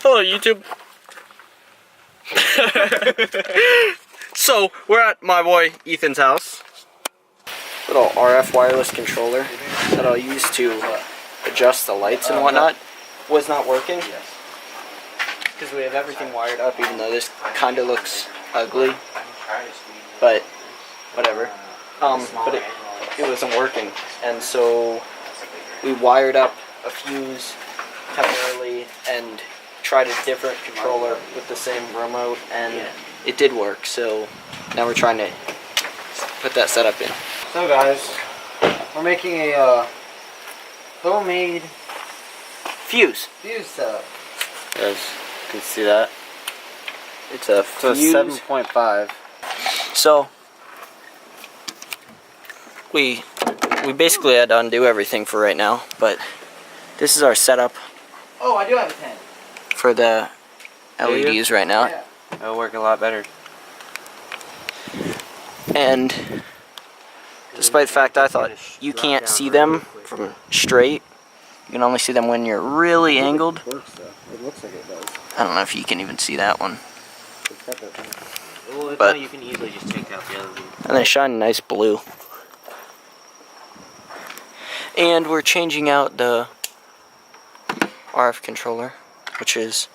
Hello, YouTube. So, we're at my boy Ethan's house. Little RF wireless controller that I'll use to adjust the lights and whatnot was not working. Because we have everything wired up, even though this kind of looks ugly. But, whatever. But it wasn't working. And so, we wired up a fuse temporarily and tried a different controller with the same remote, and it did work. So now we're trying to put that setup in. So guys, we're making a homemade Fuse setup. As you can see that. It's a fuse. 7.5. So we basically had to undo everything for right now, but this is our setup. Oh, I do have a 10. For the LEDs right now. Yeah. It'll work a lot better. And despite the fact I thought you can't see them from straight, you can only see them when you're really angled. It works though. It looks like it does. I don't know if you can even see that one. Well, if But- not, you can easily just take out the other one. And they shine a nice blue. And we're changing out the RF controller, which is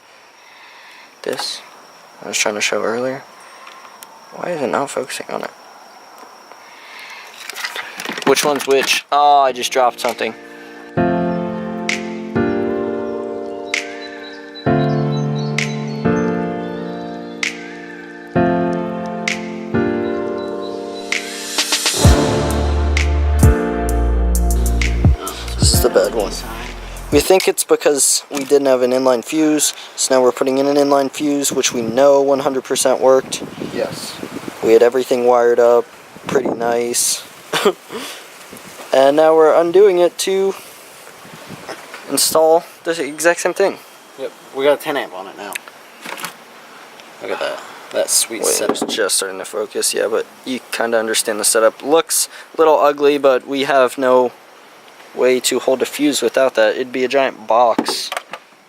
this. I was trying to show earlier. Why is it not focusing on it? Which one's which? Oh, I just dropped something. This is the bad one. We think it's because we didn't have an inline fuse, so now we're putting in an inline fuse, which we know 100% worked. Yes. We had everything wired up, pretty nice. And now we're undoing it to install the exact same thing. Yep, we got a 10 amp on it now. Look at that. That sweet Wait, setup. it's just starting to focus, yeah, but you kind of understand the setup. Looks a little ugly, but we have no way to hold a fuse without that. It'd be a giant box,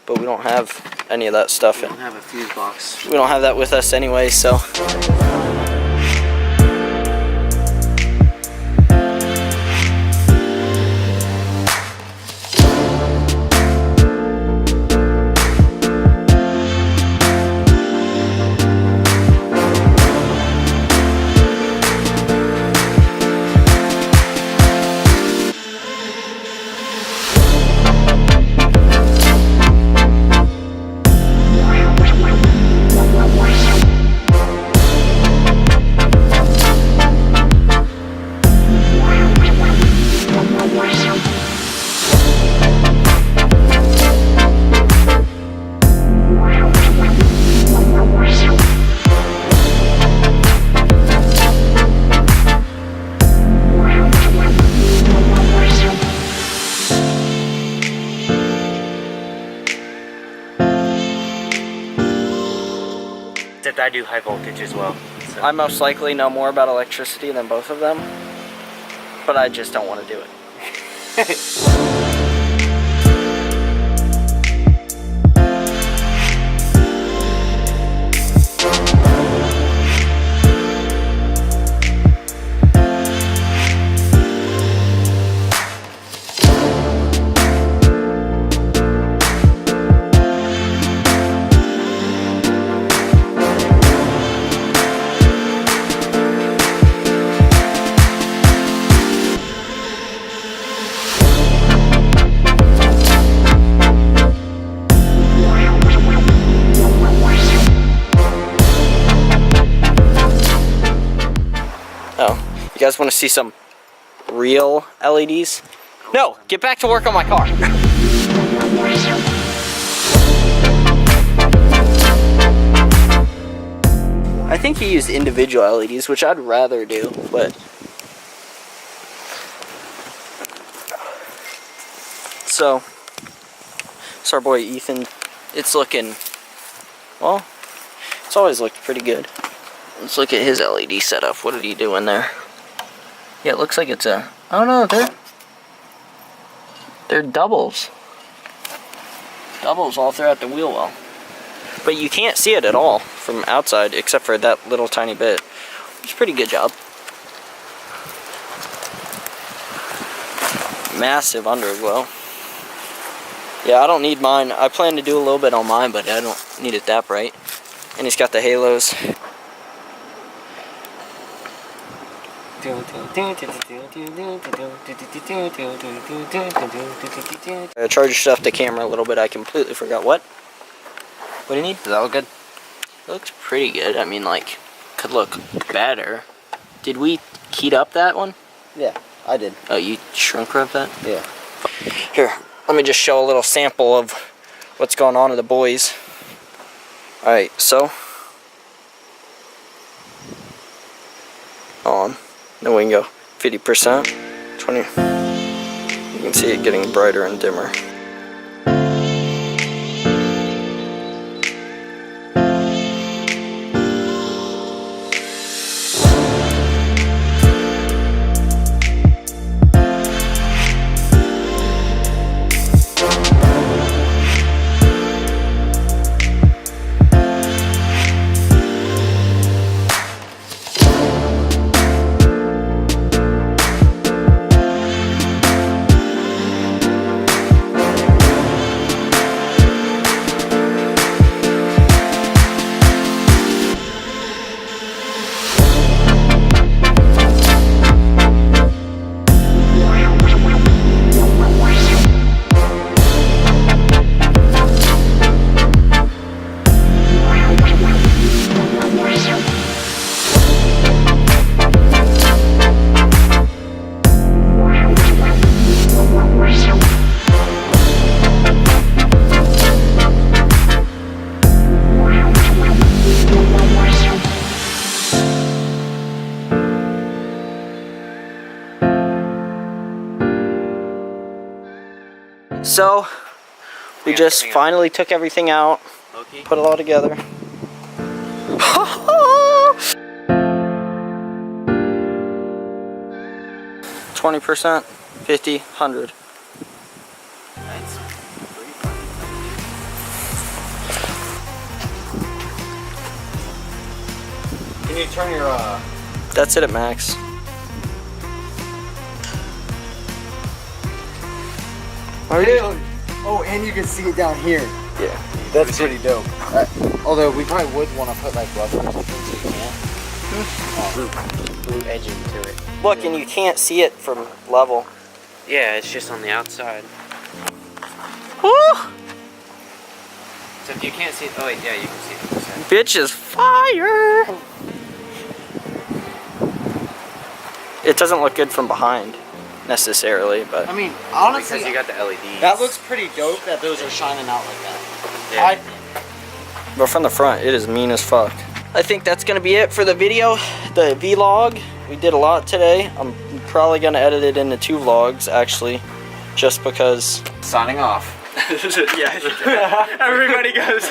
but we don't have any of that stuff. We don't have a fuse box. We don't have that with us anyway, so. Except I do high voltage as well. So. I most likely know more about electricity than both of them, but I just don't want to do it. You guys want to see some real LEDs? No, get back to work on my car. I think he used individual LEDs, which I'd rather do, but. So, it's our boy Ethan. It's looking, well, it's always looked pretty good. Let's look at his LED setup. What did he do in there? Yeah, it looks like it's a, I don't know, they're doubles. Doubles all throughout the wheel well. but you can't see it at all from outside except for that little tiny bit. It's a pretty good job. Massive underglow. Yeah, I don't need mine. I plan to do a little bit on mine, but I don't need it that bright. And he's got the halos. I charge stuff to camera a little bit. I completely forgot what. What do you need? Does that look good? It looks pretty good. I mean, like, could look better. Did we heat up that one? Yeah, I did. Oh, you shrink wrap that? Yeah. Here, let me just show a little sample of what's going on with the boys. Alright, so on. Then we can go 50%, 20. You can see it getting brighter and dimmer. So, we just finally took everything out, put it all together. 20%, 50, 100. Can you turn your That's it at max. Oh, and you can see it down here. Yeah. That's pretty dope. Although we probably would want to put like rubber or something so you can't. Blue edging to it. Look, and you can't see it from level. Yeah, it's just on the outside. Woo! So if you can't see it, oh wait, yeah, you can see it. Bitch is fire! It doesn't look good from behind, necessarily, but... I mean, honestly, Because you got the LEDs. that looks pretty dope that those are shining out like that. Yeah. But from the front, it is mean as fuck. I think that's gonna be it for the video, the vlog. We did a lot today. I'm probably gonna edit it into 2 vlogs, actually, just because... Signing off. Yeah, everybody goes...